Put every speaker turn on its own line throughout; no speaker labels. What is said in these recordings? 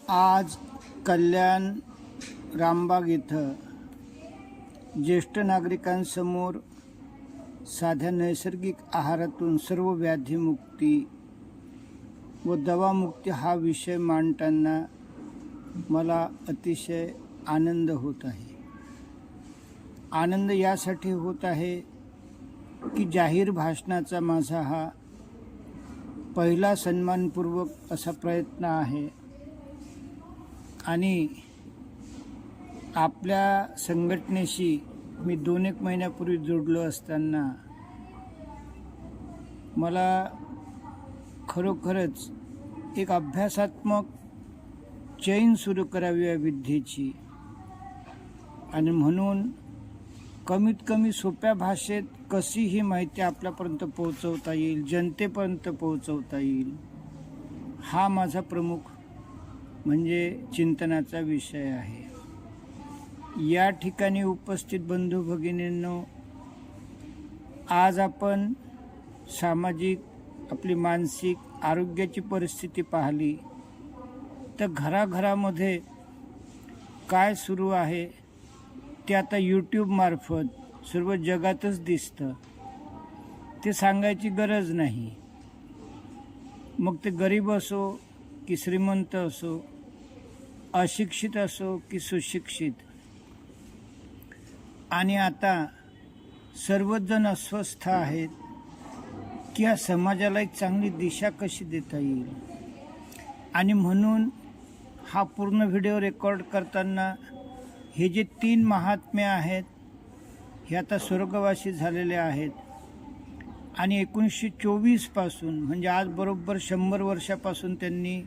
आज कल्याण रामबाग इथं ज्येष्ठ नागरिकांसमोर साध्या नैसर्गिक आहारातून सर्व व्याधीमुक्ती व दवामुक्ती हा विषय मांडताना मला अतिशय आनंद होत आहे. आनंद यासाठी होत आहे की जाहीर भाषणाचा माझा हा पहिला सन्मानपूर्वक असा प्रयत्न आहे आणि आपल्या संघटनेशी मी 2-1 महिन्यापूर्वी जोडलो असताना मला खरोखरच एक अभ्यासात्मक चैन सुरू करावी या विद्येची आणि म्हणून कमीत कमी सोप्या भाषेत कशी ही माहिती आपल्यापर्यंत पोहोचवता येईल, जनतेपर्यंत पोहोचवता येईल, हा माझा प्रमुख म्हणजे चिंतनाचा विषय आहे. या ठिकाणी उपस्थित बंधू भगिनींनो, आज आपण सामाजिक आपली मानसिक आरोग्याची परिस्थिती पाहिली तर घराघरामध्ये काय सुरू आहे ते आता यूट्यूबमार्फत सर्व जगातच दिसतं. ते सांगायची गरज नाही. मग ते गरीब असो की श्रीमंत असो, अशिक्षित असो की सुशिक्षित, आणि आता सर्वच जण अस्वस्थ आहेत की या समाजाला एक चांगली दिशा कशी देता येईल. आणि म्हणून हा पूर्ण व्हिडिओ रेकॉर्ड करताना हे जे 3 महात्मे आहेत हे आता स्वर्गवासी झालेले आहेत आणि 1924 पासून म्हणजे आज बरोबर 100 वर्षापासून त्यांनी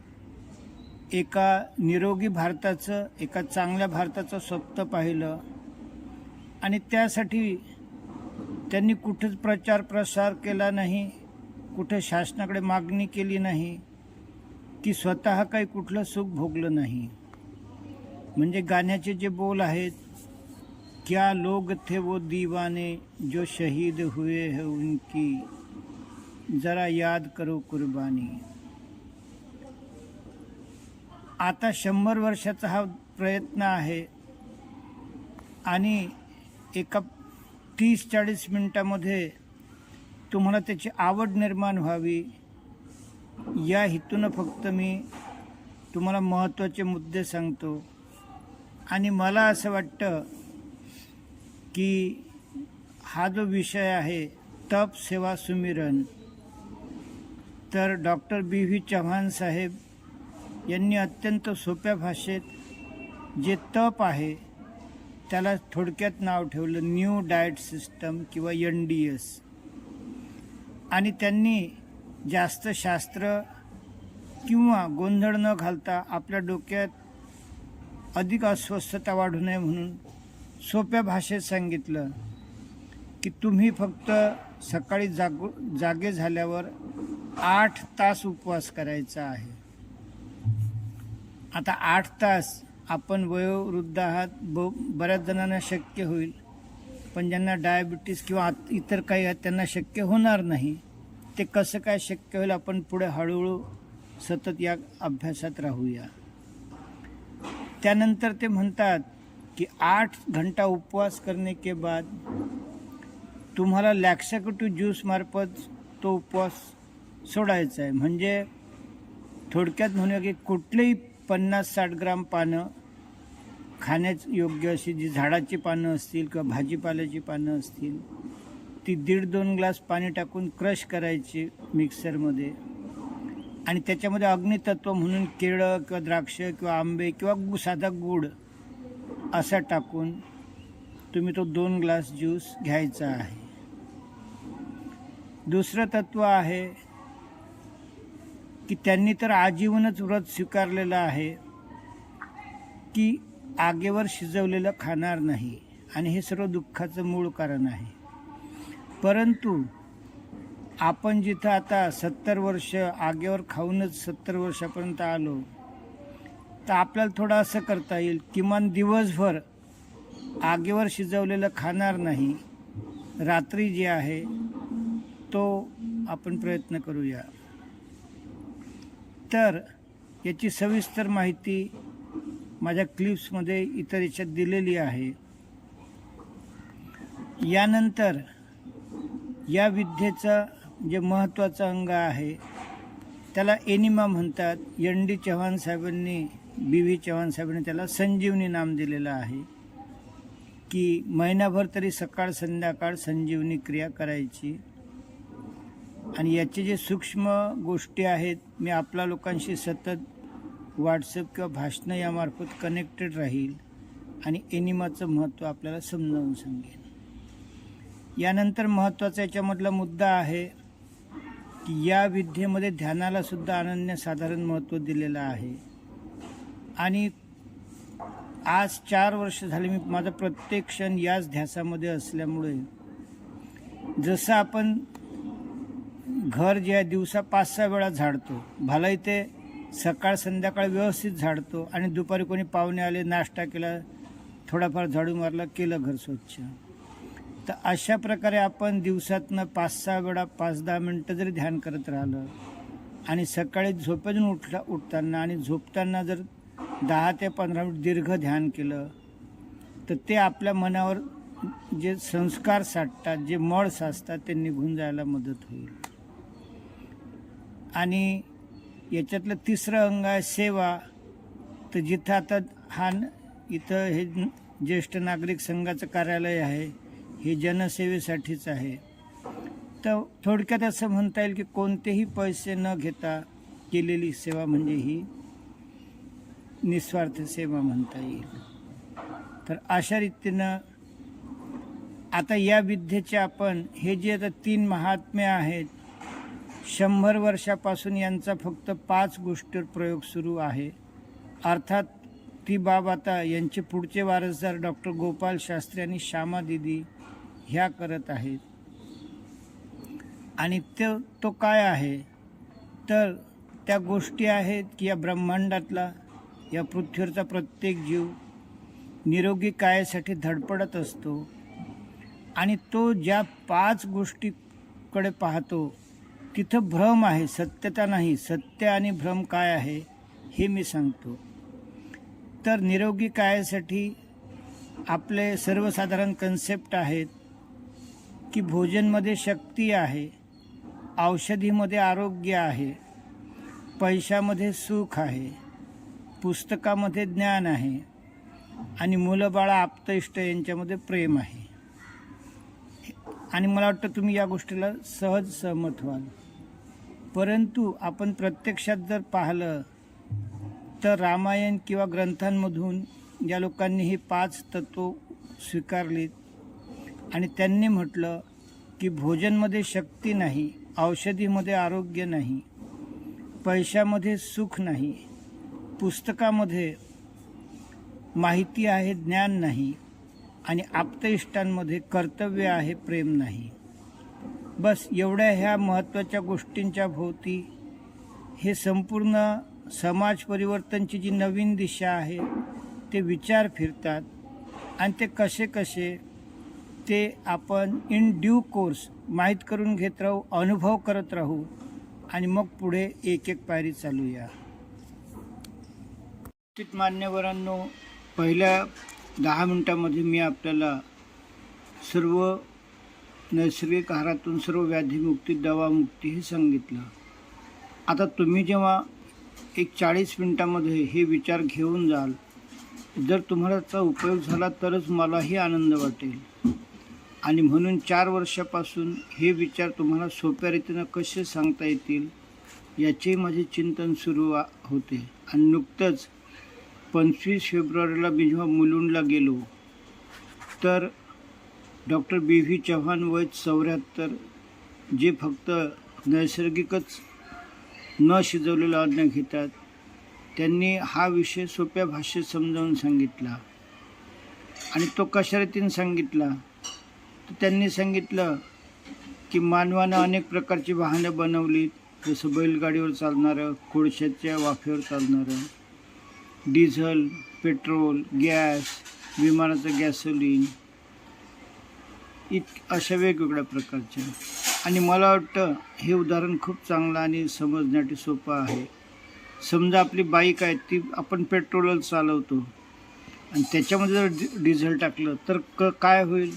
एका निरोगी भारताचं, एका चांगल्या भारताचं स्वप्न पाहिलं आणि त्यासाठी त्यांनी कुठंच प्रचार प्रसार केला नाही, कुठं शासनाकडे मागणी केली नाही की स्वतः काही कुठलं सुख भोगलं नाही. म्हणजे गाण्याचे जे बोल आहेत, क्या लोग थे वो दीवाने जो शहीद हुए हैं उनकी जरा याद करो कुर्बानी. आता 100 वर्षाचा हा प्रयत्न आहे आणि एका 30-40 मिनिटामध्ये तुम्हाला त्याची आवड निर्माण व्हावी या हेतूनं फक्त मी तुम्हाला महत्त्वाचे मुद्दे सांगतो. आणि मला असं वाटतं की हा जो विषय आहे तप सेवा सुमिरन, तर डॉक्टर B.V. चव्हाण साहेब यांनी अत्यंत सोप्या भाषेत जे तप आहे त्याला थोडक्यात नाव ठेवलं न्यू डाएट सिस्टम किंवा NDS. आणि त्यांनी जास्त शास्त्र किंवा गोंधळ न घालता आपल्या डोक्यात अधिक अस्वस्थता वाढू नये म्हणून सोप्या भाषेत सांगितलं की तुम्ही फक्त सकाळी जागे झाल्यावर 8 तास उपवास करायचा आहे. आता 8 तास आपण वयोवृद्ध आहात, बऱ्याच जणांना शक्य होईल, पण ज्यांना डायबिटीस किंवा इतर काही आहेत त्यांना शक्य होणार नाही. ते कसं काय शक्य होईल, आपण पुढे हळूहळू सतत या अभ्यासात राहूया. त्यानंतर ते म्हणतात की 8 घंटा उपवास करने के बाद तुम्हाला लॅक्सेटिव्ह ज्यूस मार्फत तो उपवास सोडायचा आहे. म्हणजे थोडक्यात म्हणूया की कुठलेही 50-60 ग्राम पानं खाण्यास योग्य अशी जी झाडाची पानं असतील किंवा भाजीपाल्याची पानं असतील ती 1.5-2 ग्लास पाणी टाकून क्रश करायची मिक्सरमध्ये आणि त्याच्यामध्ये अग्नितत्व म्हणून केळं किंवा द्राक्ष किंवा आंबे किंवा साधा गूळ असा टाकून तुम्ही तो 2 ग्लास ज्यूस घ्यायचा आहे. दुसरं तत्व आहे की त्यांनी तर आजीवनच व्रत स्वीकारलेलं आहे की आगेवर शिजवलेलं खाणार नाही आणि हे सर्व दुःखाचं मूळ कारण आहे. परंतु आपण जिथं आता 70 वर्ष आगेवर खाऊनच 70 वर्षापर्यंत आलो तर आपल्याला थोडं असं करता येईल, किमान दिवसभर आगेवर शिजवलेलं खाणार नाही, रात्री जे आहे तो आपण प्रयत्न करूया. तर याची सविस्तर माहिती माझ्या क्लिप्समध्ये इतर याच्यात दिलेली आहे. यानंतर या विद्येचं जे महत्त्वाचं अंग आहे त्याला एनिमा म्हणतात. डी चव्हाण साहेबांनी, बी चव्हाण साहेबांनी त्याला संजीवनी नाम दिलेलं आहे की महिनाभर तरी सकाळ संध्याकाळ संजीवनी क्रिया करायची. आणि याचे जे सूक्ष्म गोष्टी आहेत, मी आपल्या लोकांशी सतत व्हॉट्सअप किंवा भाषणं यामार्फत कनेक्टेड राहील आणि एनिमाचं महत्त्व आपल्याला समजावून सांगेन. यानंतर महत्त्वाचा याच्यामधला मुद्दा आहे की या विद्येमध्ये ध्यानाला सुद्धा अनन्यसाधारण महत्त्व दिलेलं आहे. आणि आज 4 वर्ष झाले मी माझा प्रत्येक क्षण याच ध्यासामध्ये असल्यामुळे, जसं आपण घर जे आहे दिवसा 5-6 वेळा झाडतो, भलाही ते सकाळ संध्याकाळ व्यवस्थित झाडतो आणि दुपारी कोणी पाहुणे आले, नाश्ता केला, थोडाफार झाडू मारला, केलं घर स्वच्छ. तर अशा प्रकारे आपण दिवसातनं 5-6 वेळा 5-10 मिनटं जरी ध्यान करत राहिलं आणि सकाळी झोपेतून उठताना आणि झोपताना जर 10 ते 15 मिनिट दीर्घ ध्यान केलं तर ते आपल्या मनावर जे संस्कार साठतात, जे मळ साचतात, ते निघून जायला मदत होईल. आणि याच्यातलं तिसरं अंग आहे सेवा. तर जिथं आता इथं हे ज्येष्ठ नागरिक संघाचं कार्यालय आहे, हे जनसेवेसाठीच आहे. तर थोडक्यात असं म्हणता येईल की कोणतेही पैसे न घेता केलेली सेवा म्हणजे ही निस्वार्थ सेवा म्हणता येईल. तर अशा रीतीनं आता या विद्येचे आपण हे जे आता 3 महात्म्य आहेत, 100 वर्षापासून यांचा फक्त 5 गोष्टीवर प्रयोग सुरू आहे. अर्थात ती बाब आता यांचे पुढचे वारसदार डॉक्टर गोपाल शास्त्री आणि श्यामा दिदी ह्या करत आहेत. आणि तो काय आहे तर त्या गोष्टी आहेत की या ब्रह्मांडातला, या पृथ्वीवरचा प्रत्येक जीव निरोगी कायासाठी धडपडत असतो. आणि तो ज्या 5 गोष्टीकडे पाहतो तिथं भ्रम आहे, सत्यता नाही. सत्य आणि भ्रम काय आहे हे मी सांगतो. तर निरोगी कायासाठी आपले सर्वसाधारण कन्सेप्ट आहेत की भोजनमध्ये शक्ती आहे, औषधीमध्ये आरोग्य आहे, पैशामध्ये सुख आहे, पुस्तकामध्ये ज्ञान आहे आणि मुलं बाळा आप्त इष्ट यांच्यामध्ये प्रेम आहे. आणि मला वाटतं तुम्ही या गोष्टीला सहज सहमत व्हाल. परंतु आपण प्रत्यक्षात जर पाहिलं तर रामायण किंवा ग्रंथांमधून या लोकांनी ही 5 तत्व स्वीकारलीत आणि त्यांनी म्हटलं की भोजनमध्ये शक्ती नाही, औषधीमध्ये आरोग्य नाही, पैशामध्ये सुख नाही, पुस्तकामध्ये माहिती आहे, ज्ञान नाही आणि आप्तइष्टांमध्ये कर्तव्य आहे, प्रेम नाही. बस एवढ्या ह्या महत्त्वाच्या गोष्टींच्या भोवती हे संपूर्ण समाज परिवर्तनची जी नवीन दिशा आहे ते विचार फिरतात. आणि ते कसे कसे ते आपण इन ड्यू कोर्स माहीत करून घेत राहू, अनुभव करत राहू आणि मग पुढे एक एक पायरी चालूया. मान्यवरांनो, पहिल्या 10 मिनिटांमध्ये मी आपल्याला सर्व नैसर्गिक आहारातून सर्व व्याधीमुक्ती, दवामुक्ती हे सांगितलं. आता तुम्ही जेव्हा एक 40 मिनिटांमध्ये हे विचार घेऊन जाल, जर तुम्हाला त्याचा उपयोग झाला तरच मलाही आनंद वाटेल. आणि म्हणून 4 वर्षापासून हे विचार तुम्हाला सोप्या रीतीनं कसे सांगता येतील याचे माझे चिंतन सुरू होते. आणि नुकतंच 25 फेब्रुवारीला मी जेव्हा मुलुंडला गेलो तर डॉक्टर बी चव्हाण वय 74, जे फक्त नैसर्गिकच न शिजवलेलं अन्न घेतात, त्यांनी हा विषय सोप्या भाषेत समजावून सांगितला. आणि तो कशा रीतीने सांगितला तर त्यांनी सांगितलं की मानवानं अनेक प्रकारची वाहनं बनवलीत, जसं बैलगाडीवर चालणारं, कोळशाच्या वाफेवर चालणारं, डिझेल, पेट्रोल, गॅस, विमानाचं गॅसोलीन, अशा वेगवेगळ्या प्रकारच्या. आणि मला वाटतं हे उदाहरण खूप चांगलं आणि समजण्यासाठी सोपं आहे. समजा आपली बाईक आहे ती आपण पेट्रोलवर चालवतो आणि त्याच्यामध्ये जर डिझेल टाकलं तर काय होईल?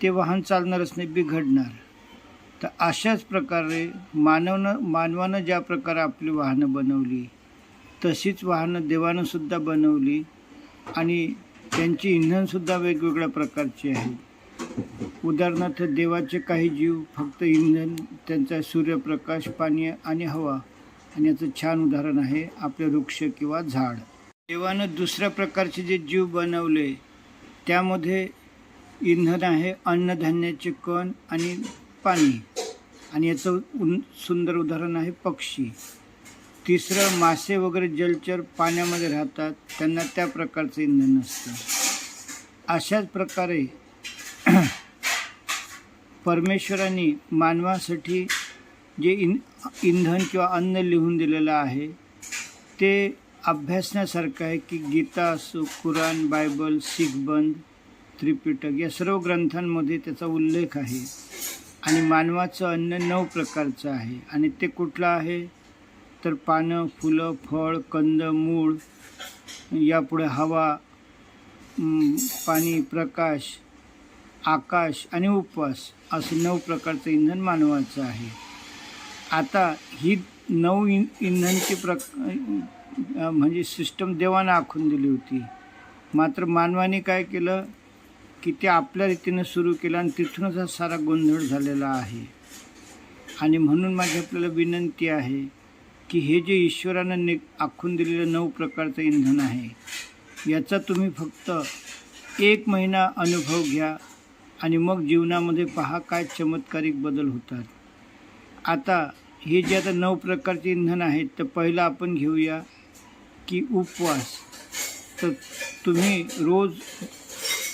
ते वाहन चालणारच नाही, बिघडणार. तर अशाच प्रकारे मानवानं ज्या प्रकारे आपली वाहनं बनवली तशीच वाहनं देवानं सुद्धा बनवली आणि त्यांची इंधनसुद्धा वेगवेगळ्या प्रकारची आहेत. उदाहरणार्थ देवाचे काही जीव फक्त इंधन त्यांचा सूर्यप्रकाश, पाणी आणि हवा, आणि याचं छान उदाहरण आहे आपले वृक्ष किंवा झाड. देवानं दुसऱ्या प्रकारचे जे जीव बनवले त्यामध्ये इंधन आहे अन्नधान्याचे कण आणि पाणी, आणि याचं सुंदर उदाहरण आहे पक्षी. तिसरं मासे वगैरे जलचर पाण्यामध्ये राहतात, त्यांना त्या प्रकारचं इंधन असतं. अशाच प्रकारे परमेश्वरांनी मानवासाठी जे इंधन किंवा अन्न लिहून दिलेलं आहे ते अभ्यासण्यासारखं आहे की गीता असो, कुराण, बायबल, शीखबंध, त्रिपिटक या सर्व ग्रंथांमध्ये त्याचा उल्लेख आहे. आणि मानवाचं अन्न 9 प्रकारचं आहे, आणि ते कुठलं आहे तर पानं, फुलं, फळ, कंद, मूळ, यापुढे हवा, पाणी, प्रकाश, आकाश आणि उपवास, असं 9 प्रकारचं इंधन मानवाचं आहे. आता ही 9 इंधनची म्हणजे सिस्टम देवानं आखून दिली होती. मात्र मानवाने काय केलं की ते आपल्या रीतीनं सुरू केलं आणि तिथूनच हा सारा गोंधळ झालेला आहे. आणि म्हणून माझी आपल्याला विनंती आहे की हे जे ईश्वरानं आखून दिलेलं 9 प्रकारचं इंधन आहे याचा तुम्ही फक्त 1 महिना अनुभव घ्या आणि मग जीवनामध्ये पहा काय चमत्कारिक बदल होतात. आता हे जे आता 9 प्रकारचे इंधन आहेत तर पहिलं आपण घेऊया की उपवास. तर तुम्ही रोज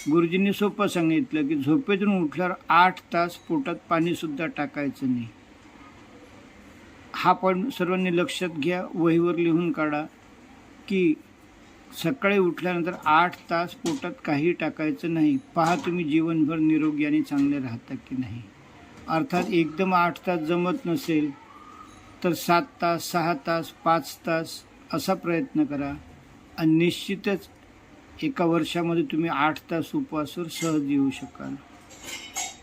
गुरुजींनी सोपं सांगितलं की झोपेतून उठल्यावर 8 तास पोटात पाणीसुद्धा टाकायचं नाही. हा पण सर्वांनी लक्षात घ्या, वहीवर लिहून काढा की सकाळी उठल्यानंतर 8 तास पोटात काही टाकायचं नाही. पहा तुम्ही जीवनभर निरोगी आणि चांगले राहता की नाही. अर्थात एकदम 8 तास जमत नसेल तर 7 तास, 6 तास, 5 तास असा प्रयत्न करा, आणि निश्चितच एका वर्षामध्ये तुम्ही 8 तास उपवासावर सहज येऊ शकाल.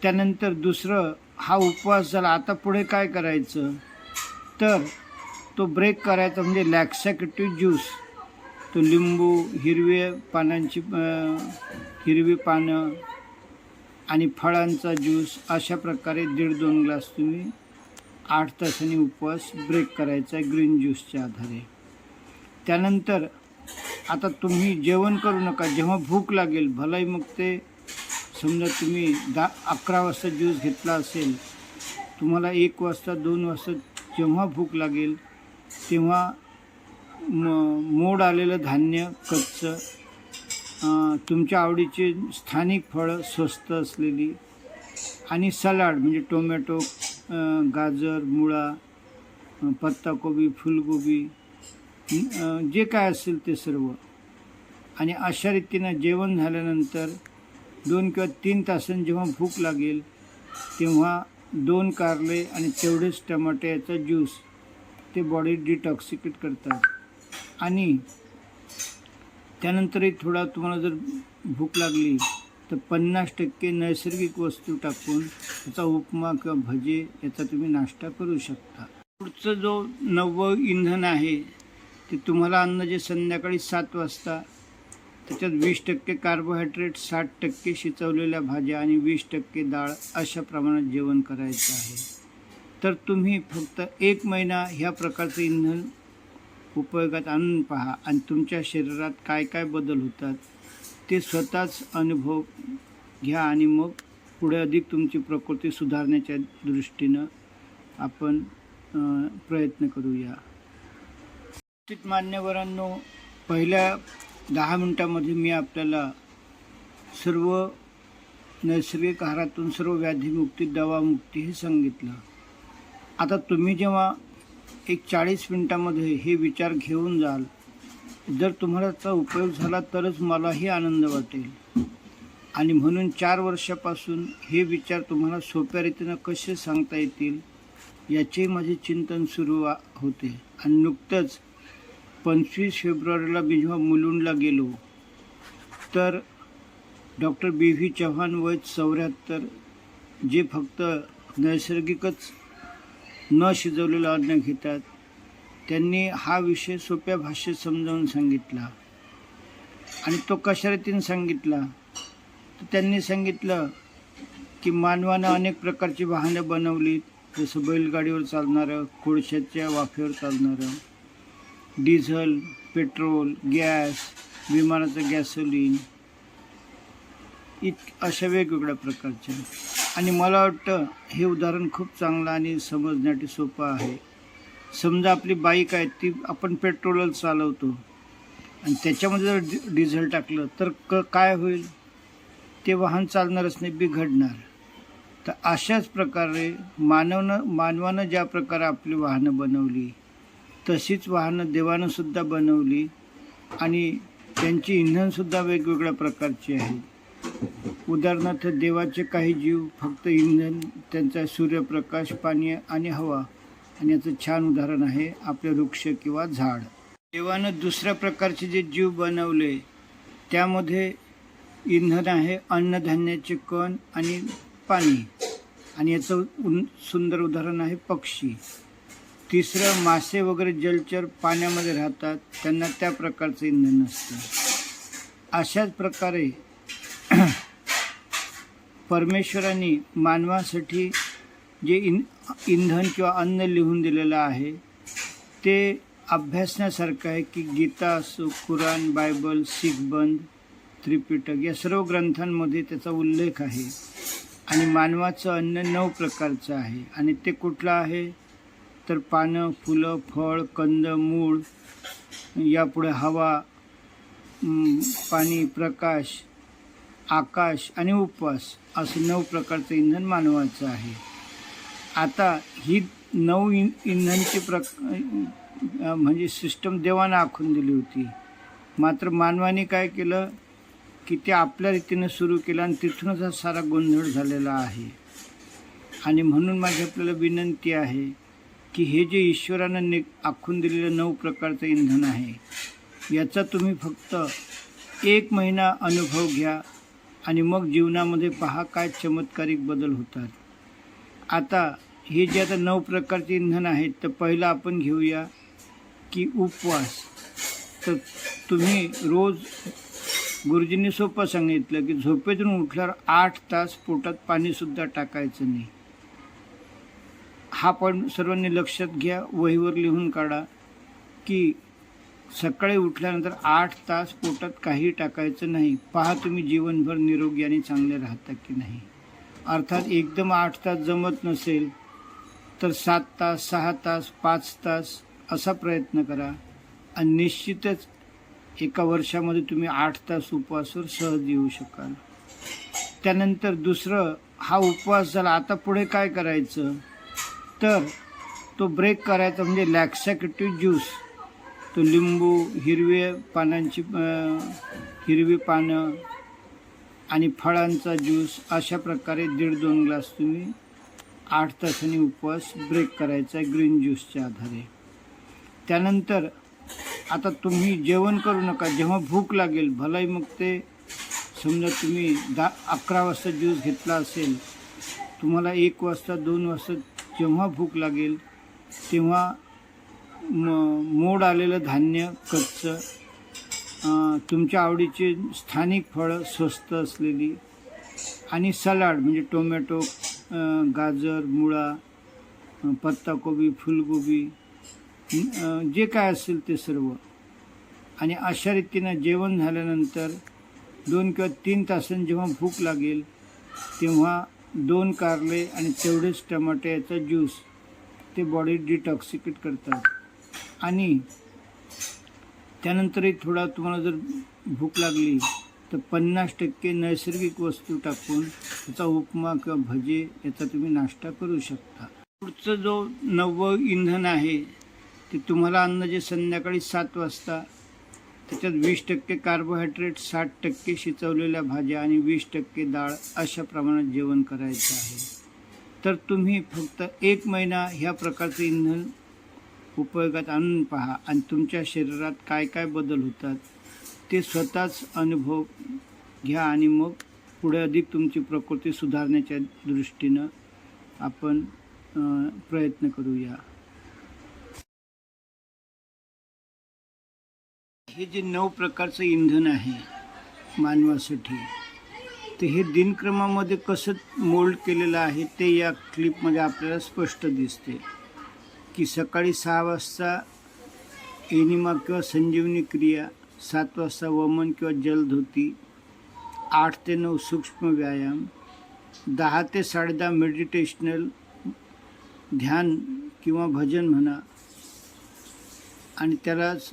त्यानंतर दुसरं, हा उपवास झाला, आता पुढे काय करायचं तर तो ब्रेक करायचा, म्हणजे लॅक्सॅटिव्ह ज्यूस, तो लिंबू, हिरवी पानं आणि फळांचा ज्यूस, अशा प्रकारे 1.5-2 ग्लास तुम्ही 8 तासांनी उपवास ब्रेक करायचा आहे ग्रीन ज्यूसच्या आधारे. त्यानंतर आता तुम्ही जेवण करू नका, जेव्हा भूक लागेल, भलाई मग ते समजा तुम्ही 11 वाजता ज्यूस घेतला असेल, तुम्हाला 1 वाजता 2 वाजता जेव्हा भूक लागेल तेव्हा मोड आलेलं धान्य कच्चं, तुमच्या आवडीचे स्थानिक फळं स्वस्त असलेली, आणि सलाड म्हणजे टोमॅटो, गाजर, मुळा, पत्ताकोबी, फुलगोबी, जे काय असेल ते सर्व. आणि अशा रीतीनं जेवण झाल्यानंतर 2 किंवा 3 तासांनी जेव्हा भूक लागेल तेव्हा 2 कारले आणि तेवढेच टमाट्याचा ज्यूस, ते बॉडी डिटॉक्सिकेट करतात. आणि त्यानंतरही थोडा तुम्हाला जर भूक लागली तर 50% नैसर्गिक वस्तू टाकून त्याचा उपमा किंवा भजे याचा तुम्ही नाश्ता करू शकता. पुढचं जो 9वं इंधन आहे ते तुम्हाला अंदाजे संध्याकाळी 7 वाजता त्याच्यात 20% कार्बोहायड्रेट, 60% शिजवलेल्या भाज्या आणि 20% डाळ अशा प्रमाणात जेवण करायचं आहे. तर तुम्ही फक्त 1 महिना ह्या प्रकारचं इंधन उपयोगात आणून पहा, आणि तुमच्या शरीरात काय काय बदल होतात ते स्वतःच अनुभव घ्या, आणि मग पुढे अधिक तुमची प्रकृती सुधारण्याच्या दृष्टीनं आपण प्रयत्न करूया. मान्यवरांनो, पहिल्या 10 मिनिटामध्ये मी आपल्याला सर्व नैसर्गिक आहारातून सर्व व्याधीमुक्ती, दवामुक्ती हे सांगितलं. आता तुम्ही जेव्हा एक 40 मिनिटामध्ये हे विचार घेऊन जाल, जर तुम्हाला त्याचा उपयोग झाला तरच मलाही आनंद वाटेल. आणि म्हणून 4 वर्षापासून हे विचार तुम्हाला सोप्या रीतीनं कसे सांगता येतील याचे माझे चिंतन सुरू होते. आणि नुकतंच 25 फेब्रुवारीला मी जेव्हा मुलुंडला गेलो तर डॉक्टर B.V. चव्हाण वय 74, जे फक्त नैसर्गिकच न शिजवलेलं अन्न घेतात, त्यांनी हा विषय सोप्या भाषेत समजावून सांगितला. आणि तो कशा रीतीने सांगितला तर त्यांनी सांगितलं की मानवानं अनेक प्रकारची वाहनं बनवलीत, जसं बैलगाडीवर चालणारं, कोळशाच्या वाफेवर चालणारं, डिझेल, पेट्रोल, गॅस, विमानाचं गॅसोलीन, अशा वेगवेगळ्या प्रकारच्या. आणि मला वाटतं हे उदाहरण खूप चांगलं आणि समजण्यासाठी सोपं आहे. समजा आपली बाईक आहे, ती आपण पेट्रोलवर चालवतो आणि त्याच्यामध्ये जर डिझेल टाकलं तर काय होईल? ते वाहन चालणारच नाही, बिघडणार. तर अशाच प्रकारे मानवानं ज्या प्रकारे आपली वाहनं बनवली, तशीच वाहनं देवानंसुद्धा बनवली आणि त्यांची इंधनसुद्धा वेगवेगळ्या प्रकारची आहेत. उदाहरणार्थ देवाचे काही जीव फक्त इंधन, त्यांचा सूर्यप्रकाश, पाणी आणि हवा. आणि याचं छान उदाहरण आहे आपले वृक्ष किंवा झाड. देवानं दुसऱ्या प्रकारचे जे जीव बनवले त्यामध्ये इंधन आहे अन्नधान्याचे कण आणि पाणी. आणि याचं सुंदर उदाहरण आहे पक्षी. तिसरं मासे वगैरे जलचर पाण्यामध्ये राहतात, त्यांना त्या प्रकारचं इंधन असतं. अशाच प्रकारे परमेश्वरांनी मानवासाठी जे इंधन किंवा अन्न लिहून दिलेलं आहे ते अभ्यासण्यासारखं आहे. की गीता असो, कुराण, बायबल, शीखबंध, त्रिपिटक या सर्व ग्रंथांमध्ये त्याचा उल्लेख आहे. आणि मानवाचं अन्न 9 प्रकारचं आहे. आणि ते कुठलं आहे तर पानं, फुलं, फळ, कंद, मूळ, यापुढे हवा, पाणी, प्रकाश, आकाश आणि उपवास, असं 9 प्रकारचं इंधन मानवाचं आहे. आता ही 9 इंधनची म्हणजे सिस्टम देवानं आखून दिली होती. मात्र मानवाने काय केलं की ते आपल्या रीतीनं सुरू केलं आणि तिथूनच हा सारा गोंधळ झालेला आहे. आणि म्हणून माझी आपल्याला विनंती आहे की हे जे ईश्वरानं आखून दिलेलं 9 प्रकारचं इंधन आहे, याचा तुम्ही फक्त 1 महिना अनुभव घ्या आणि मग जीवनामध्ये पहा काय चमत्कारिक बदल होतात. आता हे जे आता 9 प्रकारचे इंधन आहेत, तर पहिलं आपण घेऊया की उपवास. तर तुम्ही रोज, गुरुजींनी सोपं सांगितलं की झोपेतून उठल्यावर 8 तास पोटात पाणीसुद्धा टाकायचं नाही. हा पण सर्वांनी लक्षात घ्या, वहीवर लिहून काढा की सकाळी उठल्यानंतर 8 तास पोटात काही टाकायचं नाही. पहा तुम्ही जीवनभर निरोगी आणि चांगले राहता की नाही. अर्थात एकदम 8 तास जमत नसेल तर 7 तास, 6 तास, 5 तास असा प्रयत्न करा. आणि निश्चितच एका वर्षामध्ये तुम्ही 8 तास उपवासावर सहज येऊ शकाल. त्यानंतर दुसरं, हा उपवास झाला, आता पुढे काय करायचं तर तो ब्रेक करायचा, म्हणजे लॅक्सॅटिव्ह ज्यूस. तो लिंबू, हिरवी पानं आणि फळांचा ज्यूस, अशा प्रकारे 1.5-2 ग्लास तुम्ही 8 तासांनी उपवास ब्रेक करायचा ग्रीन ज्यूसच्या आधारे. त्यानंतर आता तुम्ही जेवण करू नका. जेव्हा भूक लागेल, भलाई मग ते समजा तुम्ही 11 वाजता ज्यूस घेतला असेल, तुम्हाला 1 वाजता 2 वाजता जेव्हा भूक लागेल तेव्हा मोड आलेलं धान्य, कच्चं, तुमच्या आवडीचे स्थानिक फळं, स्वस्त असलेली, आणि सलाड म्हणजे टोमॅटो, गाजर, मुळा, पत्ताकोबी, फुलगोबी, जे काय असेल ते सर्व. आणि अशा रीतीनं जेवण झाल्यानंतर 2 किंवा 3 तासांनी जेव्हा भूक लागेल तेव्हा 2 कारले आणि तेवढेच टमाट्याचा ज्यूस, ते बॉडी डिटॉक्सिकेट करतात. आणि त्यानंतरही थोडा तुम्हाला जर भूक लागली तर 50% नैसर्गिक वस्तू टाकून त्याचा उपमा किंवा भजे याचा तुम्ही नाश्ता करू शकता. पुढचं जो 9वं इंधन आहे ते तुम्हाला अन्न जे संध्याकाळी 7 वाजता, त्याच्यात 20% कार्बोहायड्रेट, 60% शिजवलेल्या भाज्या आणि 20% डाळ, अशा प्रमाणात जेवण करायचं आहे. तर तुम्ही फक्त 1 महिना ह्या प्रकारचं इंधन उपयोगात आणून पहा आणि तुमच्या शरीरात काय काय बदल होतात ते स्वतःच अनुभव घ्या आणि मग पुढे अधिक तुमची प्रकृती सुधारण्याच्या दृष्टीनं आपण प्रयत्न करूया. हे जे 9 प्रकारचं इंधन आहे मानवासाठी, तर हे दिनक्रमामध्ये कसं मोल्ड केलेलं आहे ते या क्लिपमध्ये आपल्याला स्पष्ट दिसते की सकाळी 6 वाजता एनिमा किंवा संजीवनी क्रिया, 7 वाजता वमन किंवा जलधोती, 8 ते 9 सूक्ष्म व्यायाम, 10 ते 10:30 मेडिटेशनल ध्यान किंवा भजन म्हणा आणि त्यालाच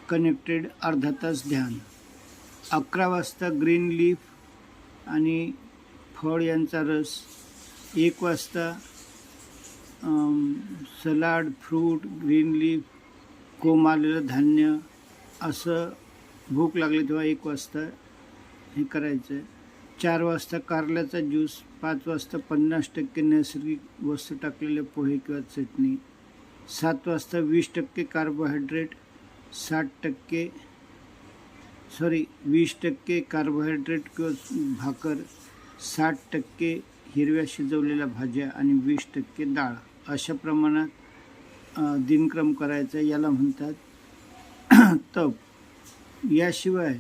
कनेक्टेड अर्धा तास ध्यान, 11 वाजता ग्रीन लीफ आणि फळ यांचा रस, 1 वाजता सलाड, फ्रूट, ग्रीन लीफ, कोंब धान्य, असं भूक लागली तेव्हा 1 वाजता हे करायचं आहे. 4 वाजता कारल्याचा ज्यूस, 5 वाजता 50% नैसर्गिक वस्तू टाकलेले पोहे किंवा चटणी, 7 वाजता 20% कार्बोहायड्रेट, 20% कार्बोहायड्रेट किंवा भाकर, 60% हिरव्या शिजवलेल्या भाज्या आणि 20% डाळ, अशा प्रमाणात दिनक्रम करायचा. याला म्हणतात तप. याशिवाय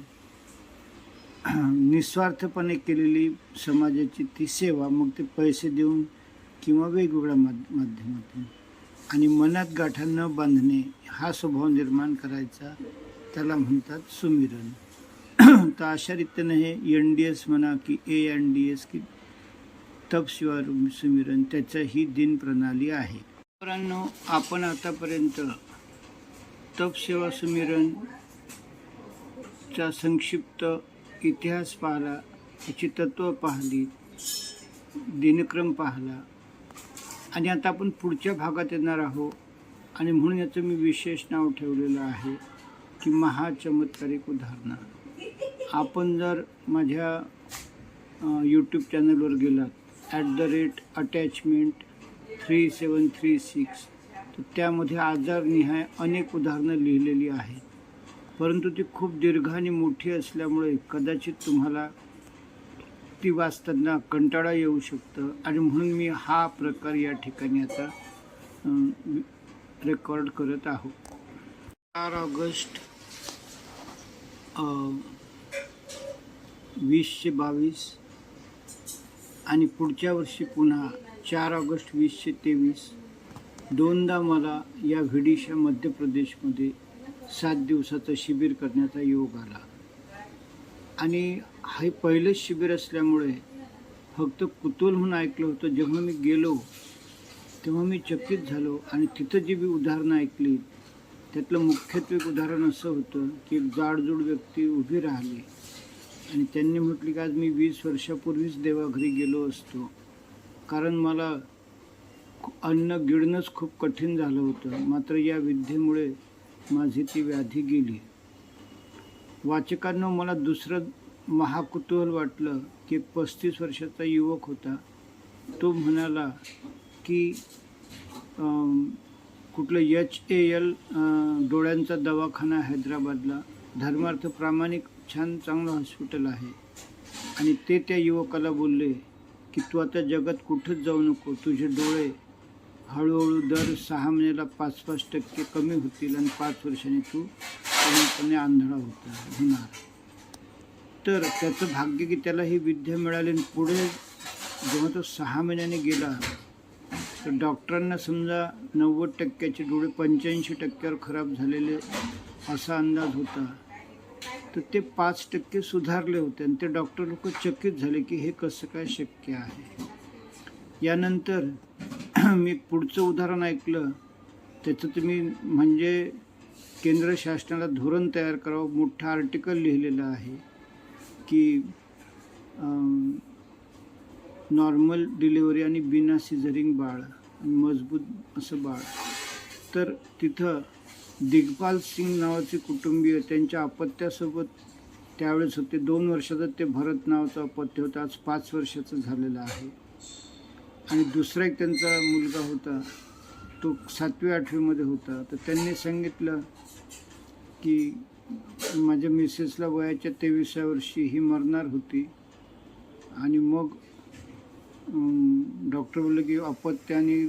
निस्वार्थपणे केलेली समाजाची ती सेवा, मग ते पैसे देऊन किंवा वेगवेगळ्या माध्यमातून, आणि मनात गाठा न बांधणे हा स्वभाव निर्माण करायचा, त्याला म्हणतात सुमिरन. तर अशा रीतीनं हे NDS म्हणा की ANDS की तप शिवा सुमिरन, त्याचं ही दिन प्रणाली आहे. मित्रांनो, आपण आतापर्यंत तप सेवा सुमिरन चा संक्षिप्त इतिहास पाहला, त्याची तत्त्व पाहिली, दिनक्रम पाहला आणि आता आपण पुढच्या भागात येणार आहोत. आणि म्हणून याचं मी विशेष नाव ठेवलेलं आहे की महाचमत्कारिक उदाहरणं. आपण जर माझ्या यूट्यूब चॅनलवर गेलात @attachment3736, तर त्यामध्ये आजारनिहाय अनेक उदाहरणं लिहिलेली आहेत, परंतु ती खूप दीर्घ आणि मोठी असल्यामुळे कदाचित तुम्हाला ती वाचताना कंटाळा येऊ शकतं, आणि म्हणून मी हा प्रकार या ठिकाणी आता रेकॉर्ड करत आहोत. 4 ऑगस्ट 2022 आणि पुढच्या वर्षी पुन्हा 4 ऑगस्ट 2023 दोनदा मला या व्हिडिशा मध्य प्रदेशमध्ये 7 दिवसाचं शिबिर करण्याचा योग आला. आणि हे पहिलंच शिबिर असल्यामुळे फक्त कुतूहल म्हणून ऐकलं होतं. जेव्हा मी गेलो तेव्हा मी चकित झालो आणि तिथं जी मी उदाहरणं ऐकली त्यातलं मुख्यत्वे उदाहरण असं होतं की एक जाडजूड व्यक्ती उभी राहिली आणि त्यांनी म्हटली की आज मी 20 वर्षापूर्वीच देवाघरी गेलो असतो, कारण मला अन्न गिळणंच खूप कठीण झालं होतं, मात्र या विद्येमुळे माझी ती व्याधी गेली. वाचकांना मला दुसरं महाकुतूहल वाटलं की एक 35 वर्षाचा युवक होता. तो म्हणाला की कुठलं HAL डोळ्यांचा दवाखाना हैदराबादला, धर्मार्थ प्रामाणिक छान चांगलं हॉस्पिटल आहे, आणि ते त्या युवकाला बोलले की तू आता जगात कुठंच जाऊ नको, तुझे डोळे हळूहळू दर 6 महिन्याला 5% कमी होतील आणि 5 वर्षांनी तू पूर्णपणे आंधळा होणार. तर त्याचं भाग्य की त्याला ही विद्या मिळाली. आणि पुढे जेव्हा तो 6 महिन्याने गेला तर डॉक्टरांना समजा 90% डोळे 85% खराब झालेले असा अंदाज होता, तर ते 5% सुधारले होते. आणि ते डॉक्टर लोक चकित झाले की हे कसं काय शक्य आहे. यानंतर मी पुढचं उदाहरण ऐकलं, त्याचं तुम्ही म्हणजे केंद्र शासनाला धोरण तयार करावं, मोठं आर्टिकल लिहिलेलं आहे की नॉर्मल डिलिव्हरी आणि बिना सिझरिंग बाळ, मजबूत असं बाळ. तर तिथं दिग्पाल सिंग नावाचे कुटुंबीय त्यांच्या अपत्यासोबत त्यावेळेस होते. 2 वर्षाचं ते भरत नावाचं अपत्य होतं, आज 5 वर्षाचं झालेलं आहे. आणि दुसरा एक त्यांचा मुलगा होता तो 7वी-8वीमध्ये होता. तर त्यांनी सांगितलं की माझ्या मिसेसला वयाच्या 23व्या वर्षी ही मरणार होती आणि मग डॉक्टर बोलले की अपत्य आणि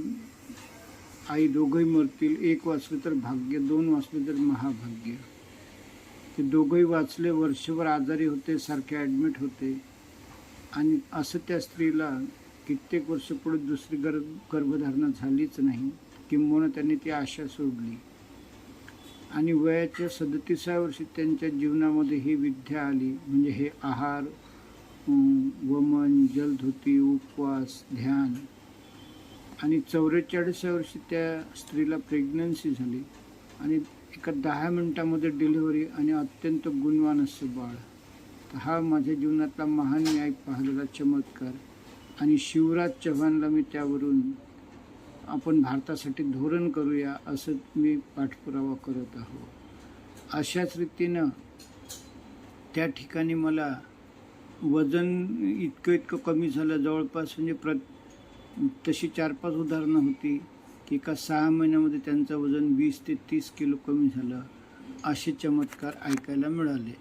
आई दोघंही मरतील. एक वाचलं तर भाग्य, 2 वाचलं तर महाभाग्य. ते दोघंही वाचले. वर्षभर आजारी होते, सारखे ॲडमिट होते आणि असं त्या स्त्रीला कित्येक वर्ष पुढे दुसरी गर्भधारणा झालीच नाही. किंबहुना त्यांनी ती आशा सोडली आणि वयाच्या 37व्या वर्षी त्यांच्या जीवनामध्ये ही विद्या आली. म्हणजे हे आहार, वमन, जलधोती, उपवास, ध्यान. आणि 44व्या वर्षी त्या स्त्रीला प्रेग्नन्सी झाली आणि एका 10 मिनिटामध्ये डिलिव्हरी आणि अत्यंत गुणवान असं बाळ. तर हा माझ्या जीवनातला महान न्याय पाहिलेला चमत्कार. आणि शिवराज चव्हाणला मी त्यावरून आपण भारतासाठी धोरण करूया असं मी पाठपुरावा करत आहोत. अशाच रीतीनं त्या ठिकाणी मला वजन इतकं कमी झालं जवळपास, म्हणजे तशी 4-5 उदाहरणं होती की एका 6 महिन्यामध्ये त्यांचं वजन 20 ते 30 किलो कमी झालं. असे चमत्कार ऐकायला मिळाले.